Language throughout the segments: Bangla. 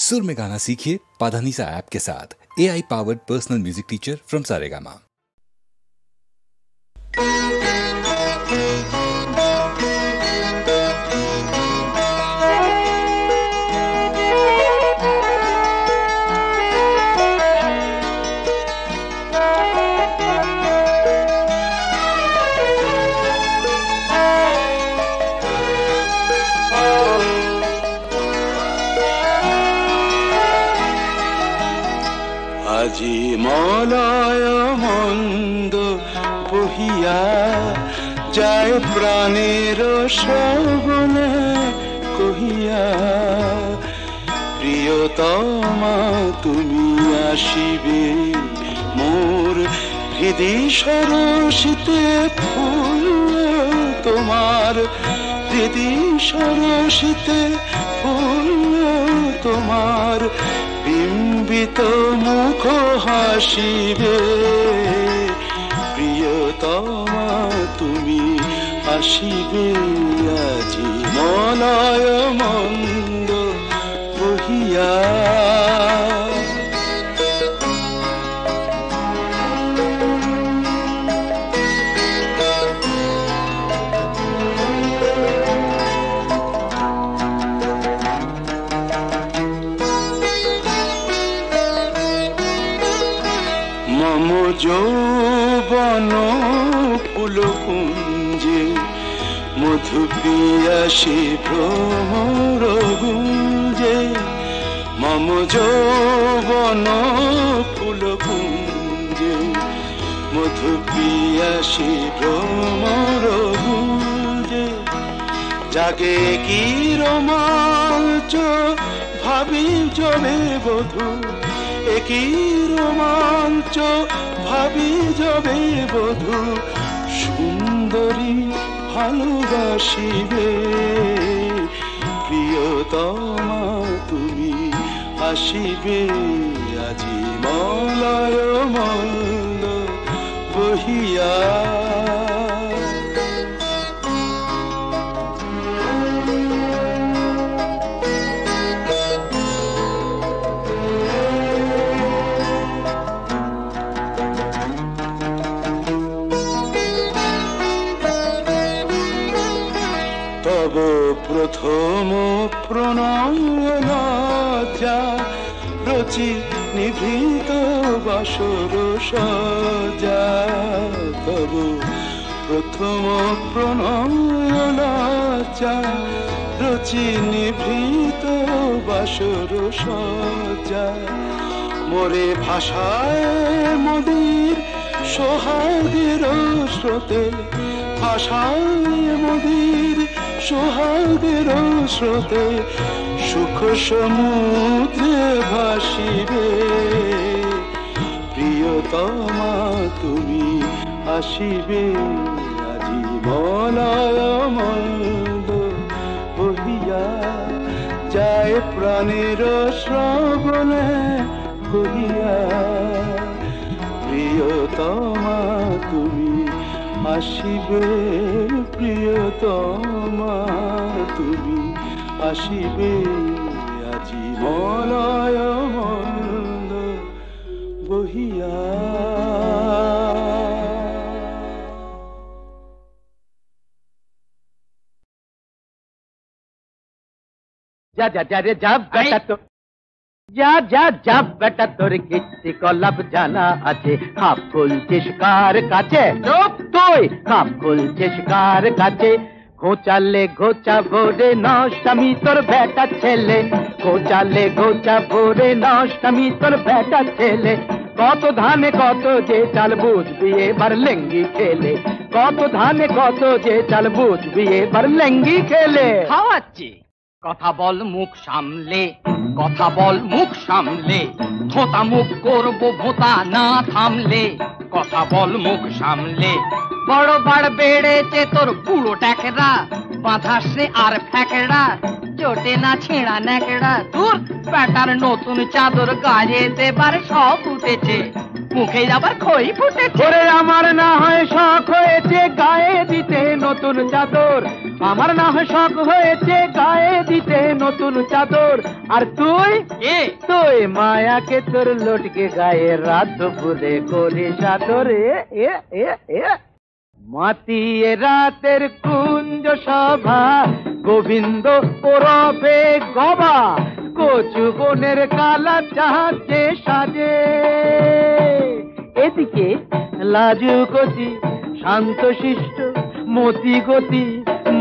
सुर में गाना सीखिए पाधानीसा ऐप के साथ। AI powered personal music teacher from Saregama. আজি মলয় মন্দ বহিয়া যায় প্রাণের সগুনে কহিয়া, প্রিয়তমা তুমি আসিবে মোর হৃদি সরসিতে ফুল তোমার, হৃদি সরসিতে ফুল তোমার, বিম্বিত মুখ হাসিবে, প্রিয়তমা তুমি আসিবে আজি মলয় মন্দ বহিয়া। মম যৌবন ফুল কুঞ্জে মধু পিয়াসী ভ্রমর গুঞ্জে, মম যৌবন ফুল কুঞ্জে মধু পিয়াসী ভ্রমর গুঞ্জে, জাগে কি রোমাঞ্চ ভাবি জবে বধূ, একই রোমাঞ্চ ভাবি যাবে বধূ, সুন্দরী ভালোবাসিবে, প্রিয়তমা তুমি আসিবে আজি মলয় মন্দ বহিয়া। তব প্রথম প্রণয়নাথা রচি নিভৃত বাসর সজা, তব প্রথম প্রণয়নাথা রচি নিভৃত বাসর সজা, মোরে ভাষায় মদির সোহাগের স্রোতে, ভাষায় মদির সোহাগের স্রোতে, সুখ সমুদ্রে ভাসিবে, প্রিয়তমা তুমি আসিবে আজি মলয় মন্দ বহিয়া, যায় প্রাণের শ্রবণে কহিয়া, প্রিয়তমা তুমি আসিবে, প্রিয়তমা তুমি আসিবে আজি মলয় মন্দ বহিয়া। যা যা যা রে যা বেটা তো, যা যা যা বেটা তোর কীর্তি কলাপ জানা আছে, খাপ খুলছিস কার কাছে, চুপ তুই, খাপ খুলছিস কার কাছে, ঘোচালে ঘোচা ভোরে নষ্টামি তোর বেটা ছেলে, ঘোচালে ঘোচা ভোরে নষ্টামি তোর বেটা ছেলে, কত ধানে কত যে চাল বুঝবি এবার লেঙ্গি খেলে, কত ধানে কত যে চাল বুঝবি এবার লেঙ্গি খেলে। খাওয়াচ্ছি, কথা বল মুখ সামলে, কথা বল মুখ সামলে, ধোঁতা মুখ করবো ভোঁতা না থামলে, কথা বল মুখ সামলে, বড় বাড় বেড়েছে তোর পুরো ট্যাকেরা, বাঁধাসে আর ফ্যাকেড়া, চোটে না ছেঁড়া ন্যাকেড়া, দূর প্যাটার নতুন চাদর গায়ে দেবার সব উঠেছে, মুখে আবার খই ফুটেছে, আমার না হয় শখ হয়েছে গায়ে দিতে নতুন চাদর, আমার না হয় শখ হয়েছে গায়ে দিতে নতুন চাদর, আর তুই তুই মায়াকে তোর লটকে গায়ে রাত দুপুরে করিস আদরে। মাতিয়ে রাতের কুঞ্জ সভা, গোবিন্দ ওরফে গবা, কচু বনের কালা জাহাজে সাজে। এদিকে লাজুকতি শান্ত শিষ্ট মতি গতি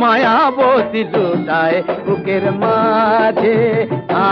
মায়াবতী লুটায় বুকের মাঝে।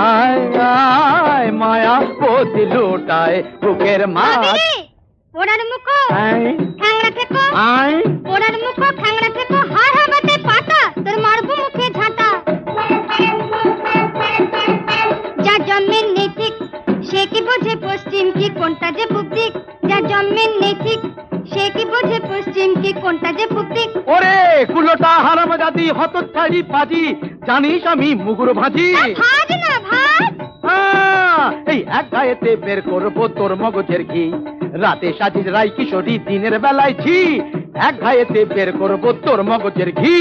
আয় আয় মায়াবতী লুটায় বুকের মাঝে। ওড়ার মুখো ঠ্যাংড়া থেকো, ওড়ার মুখো ঠ্যাংড়া থেকো, হার হাবাতে পাতা তোর মারবো মুখে ঝাঁটা। যা জন্মের নেই ঠিক সে কি বোঝে পশ্চিম কি কোনটা যে পূব দিক, যা জন্মের নেই ঠিক সে কি বোঝে পশ্চিম কি কোনটা যে পূব দিক। ওরে কুলোটা হারামজাদি হতচ্ছাড়ি পাজি, জানিস আমি মুগুর ভাজি। ভাজ না ভাজ, এই এক গায়েতে বের করবো তোর মগজের ঘি, রাতে সাজিস রাই কিশোরী দিনের বেলায় ছি। এক গায়েতে বের করবো তোর মগজের ঘি।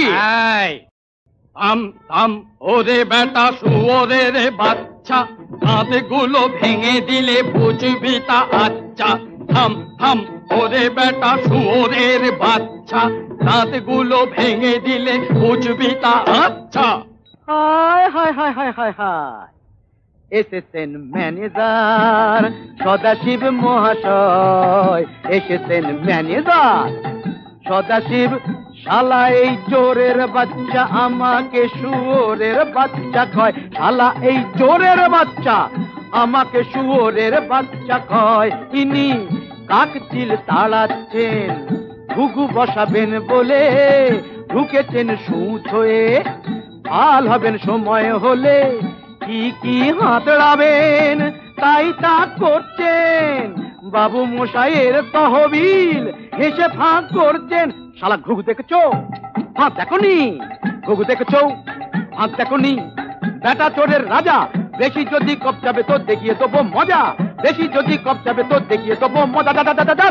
থাম থাম ওরে বেটা শুয়োরের বাচ্চা, দাঁতগুলো ভেঙে দিলে বুঝবি তা আচ্ছা। থাম থাম ওরে বেটা শুয়োরের বাচ্চা, দাঁতগুলো ভেঙে দিলে বুঝবি তা আচ্ছা। হায় হায় হায় হায় হায় হায়, এসেছেন ম্যানেজার সদাশিব মহাশয়, এসেছেন ম্যানেজার সদাশিব। শালা এই চোরের বাচ্চা আমাকে শুয়োরের বাচ্চা কয়, শালা এই চোরের বাচ্চা আমাকে শুয়োরের বাচ্চা কয়। ইনি কাকচিল তাড়াচ্ছেন ঘুঘু বসাবেন বলে, ঢুকেছেন সুচ হয়ে, ভাল হবেন সময় হলে। কি কি হাতড়াবেন তাই তা করছেন, বাবু মশাইয়ের তহবিল হেসে ফাঁক করছেন। শালা ঘুঘু দেখেছো ফাঁক দেখনি, ঘুঘু দেখেছো ফাঁক দেখনি। বেটা চোরের রাজা, বেশি যদি কপচাবে তো দেখিয়ে দেবো মজা, বেশি যদি কপচাবে তো দেখিয়ে দেবো মজা। দাদা দাদা দাদা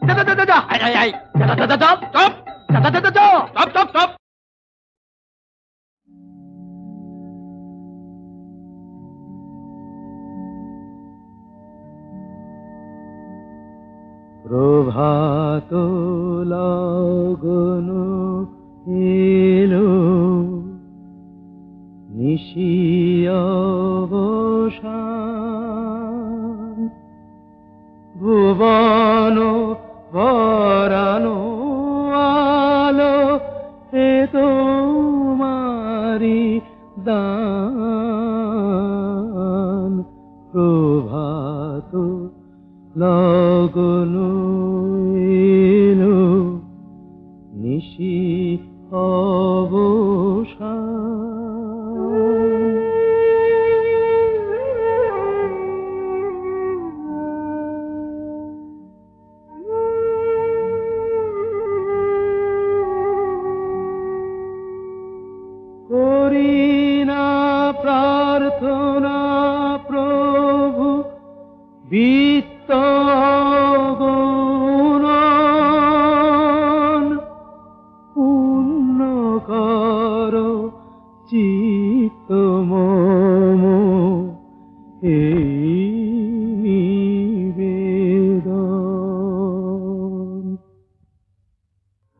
দাদা দাদা দাদা দাদা দাদা দাদা চপ দাদা দাদা চপ চপ চপ। প্রভাত লগন এলো, নিশি অবসান, ভুবন ভরানো আলো এ তোমারি দান। প্রভাত লগন এলো, নিশি অবসান। করি না প্রার্থনা প্রভু বিত্ত গুণন, পূর্ণ কর চিত্ত মম এই নিবেদন।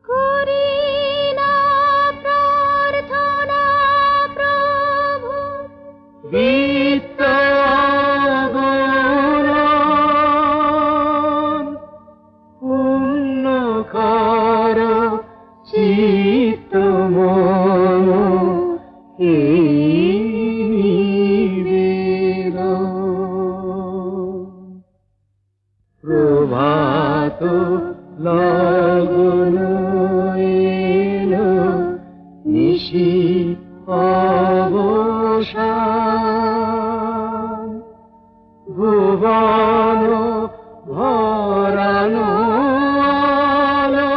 করি না প্রার্থনা প্রভু বিত্ত গুণন, পূর্ণ কর চিত্ত মম এই নিবেদন। প্রভাত লগন এলো, নিশি অবসান, ভুবন ভরানো আলো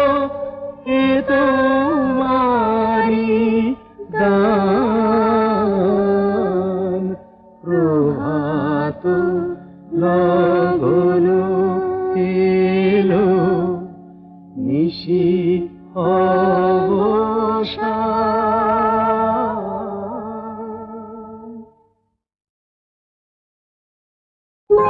এ তোমারি দান। প্রভাত লগন এলো, নিশি অবসান। শোনো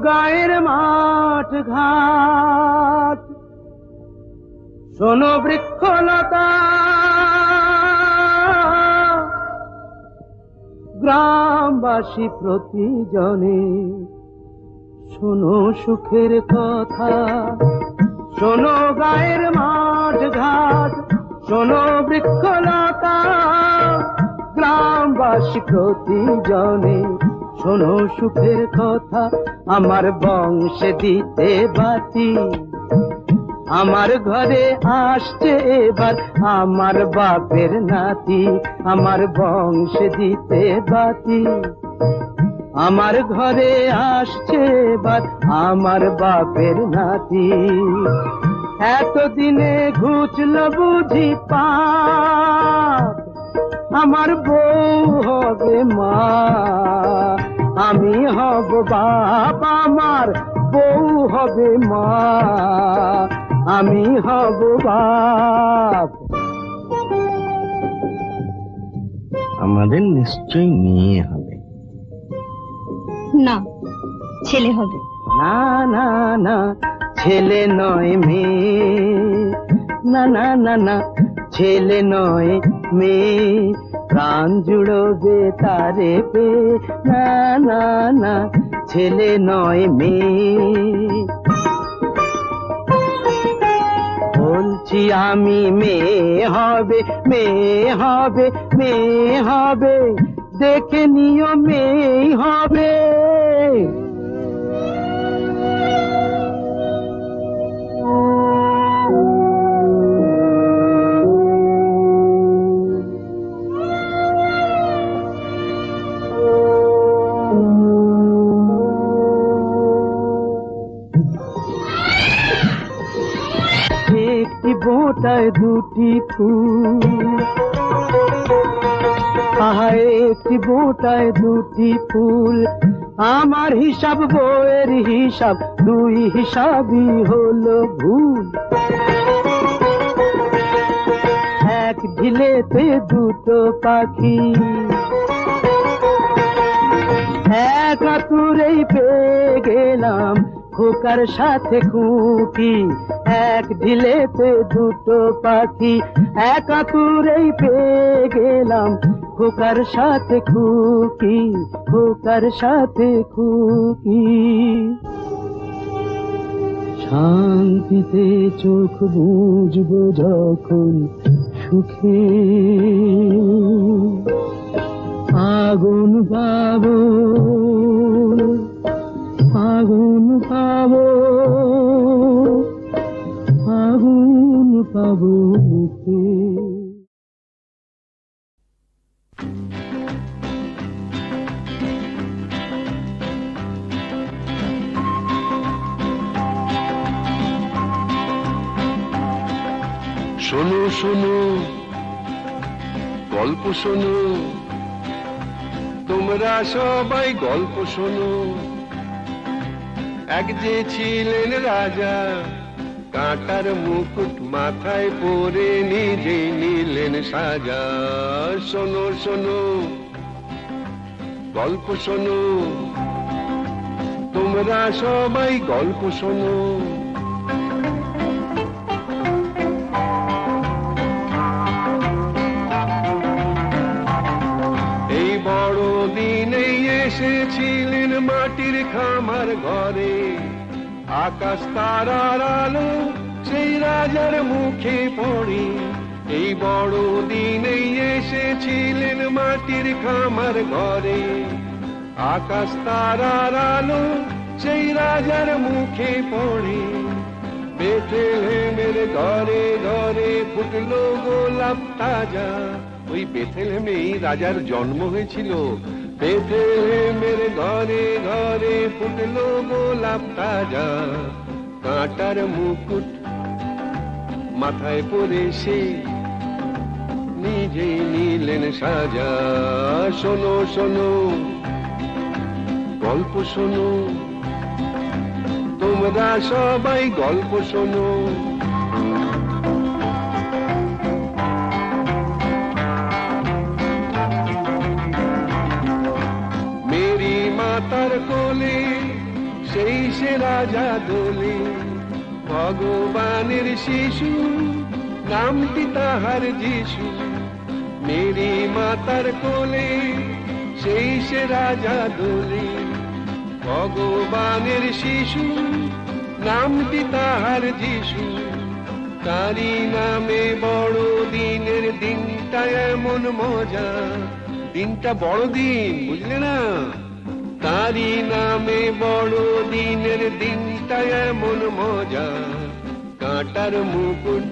গায়ের মাঠ ঘাট, শোনো বৃক্ষলতা, গ্রামবাসী প্রতিজনে শোনো সুখের কথা। শোনো গায়ের মাঠ ঘাট, শোনো বৃক্ষলতা, গ্রামবাসী প্রতিজনে শোনো সুখের কথা। আমার বংশে দিতে বাতি, আমার ঘরে আসছে এবার আমার বাপের নাতি। আমার বংশে দিতে বাতি, আমার ঘরে আসছে এবার আমার বাপের নাতি। এতদিনে ঘুচল বুঝি পাপ, আমার বউ হবে মা, আমি হব বাপ, আমার বউ হবে মা, আমি হব বাপ। আমাদের নিশ্চয়ই মেয়ে হবে। না, ছেলে হবে। না না না, ছেলে নয় মেয়ে, না না না না, ছেলে নয় মেয়ে, প্রাণ জুড়বে তারে পে। না না না, ছেলে নয় মেয়ে। বলছি আমি মেয়ে হবে, মেয়ে হবে, মেয়ে হবে, দেখে নিও মেয়ে হবে। একটি বোঁটায় দুটি ফুল, আহা একটি বোঁটায় দুটি ফুল, আমার হিসাব বইয়ের হিসাব, দুই হিসাবই হলো ভুল। এক ঢিলেতে দুটো পাখি, এক আতুরেই পেয়ে গেলাম খোকার সাথে খুকি। এক ঢিলেতে দুটো পাখি, এক আতুরেই পেয়ে গেলাম খোকার সাথে খুকি, খোকার সাথে খুকি। শান্তিতে চোখ বুঝবো যখন সুখে, আগুন পাবো, আগুন পাবো, আগুন পাবো মুখে। শোনো শোনো গল্প শোনো, তোমরা সবাই গল্প শোনো। এক যে ছিলেন রাজা, কাঁটার মুকুট মাথায় পরে নিজে নিলেন সাজা। শোনো শোনো গল্প শোনো, তোমরা সবাই গল্প শোনো। এই বড় দিনেই এসেছিলেন মাটির খামার ঘরে, আকাশ তারার আলো সেই রাজার মুখে পড়ে। এই বড় দিনেই এসেছিলেন মাটির খামার ঘরে, আকাশ তারার আলো সেই রাজার মুখে পড়ে। বেথলেহেমের ঘরে ঘরে ফুটলো গোলাপ তাজা, ওই বেথলেহেমেই রাজার জন্ম হয়েছিল। বেথলেহেমের ঘরে ঘরে ফুটলো গোলাপ তাজা, কাঁটার মুকুট মাথায় পরে সে নিজেই নিলেন সাজা। শোনো শোনো গল্প শোনো, তোমরা সবাই গল্প শোনো। মেরি মাতার কোলে সেই সে রাজা দোলে, ভগবানের শিশু নামটি তাহার যিশু। মেরি মাতার কোলে সেই সে রাজা দোলে, ভগবানের শিশু নামটি তাহার যিশু। তারি নামে বড় দিনের দিনটা এমন মজা, দিনটা বড় দিন, বুঝলে না? তারি নামে বড় দিনের দিনটা এমন মজা। কাঁটার মুকুট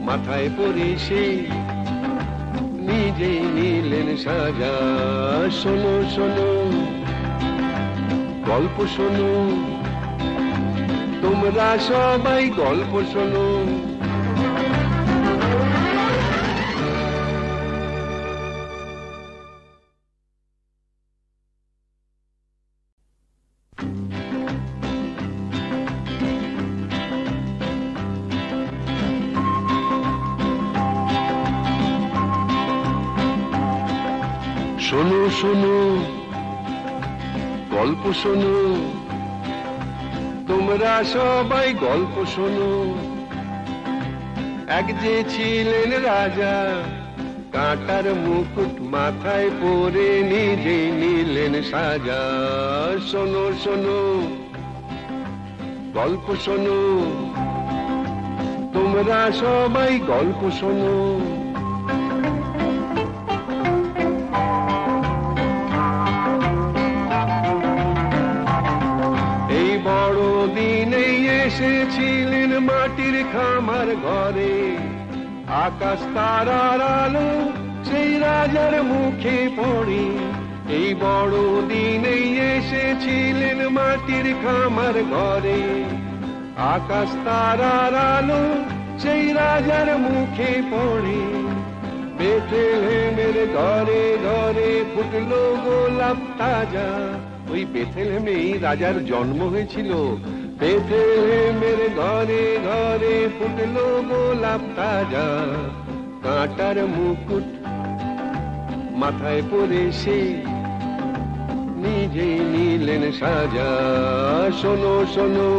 মাথায় পরে সে নিজেই নিলেন সাজা। শোনো শোনো গল্প শোনো, তোমরা সবাই গল্প শোনো। শোনো শোনো গল্প শোনো, তোমরা সবাই গল্প শোনো। এক যে ছিলেন রাজা, কাঁটার মুকুট মাথায় পরে নিজেই নিলেন সাজা। শোনো শোনো গল্প শোনো, তোমরা সবাই গল্প শোনো। এসেছিলেন মাটির খামার ঘরে, আকাশ তারার আলো সেই রাজার মুখে পড়ে। এই বড় দিনেই এসেছিলেন মাটির খামার ঘরে, আকাশ তারার আলো সেই রাজার মুখে পড়ে। বেথলেহেমের ঘরে ঘরে ফুটলো গোলাপ তাজা, ওই বেথলেহেমেই রাজার জন্ম হয়েছিল। বেথলেহেমের ঘরে ঘরে ফুটলো গোলাপ তাজা, কাঁটার মুকুট মাথায় পরে সে নিজেই নিলেন সাজা। শোনো শোনো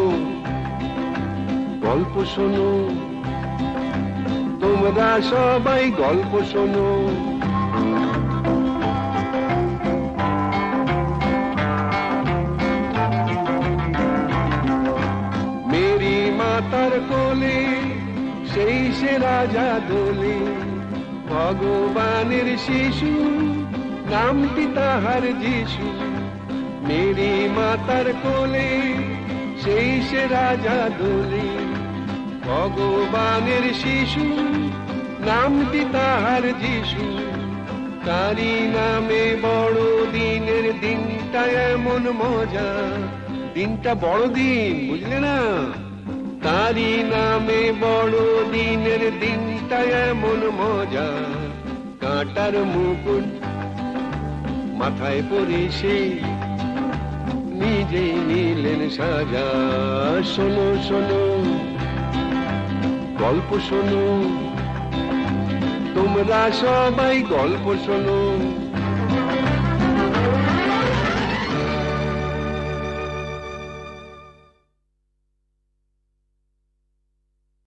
গল্প শোনো, তোমরা সবাই গল্প শোনো। মেরি মাতার কোলে সেই সে রাজা দোলে, ভগবানের শিশু নামটি তাহার যিশু। মেরি মাতার কোলে সেই সে রাজা দোলে, ভগবানের শিশু নামটি তাহার যিশু। তারি নামে বড় দিনের দিনটা এমন মজা, দিনটা বড় দিন, বুঝলে না? তারি নামে বড় দিনের দিনটা এমন মজা। কাঁটার মুকুট মাথায় পরে সে নিজেই নিলেন সাজা। শোনো শোনো গল্প শোনো, তোমরা সবাই গল্প শোনো।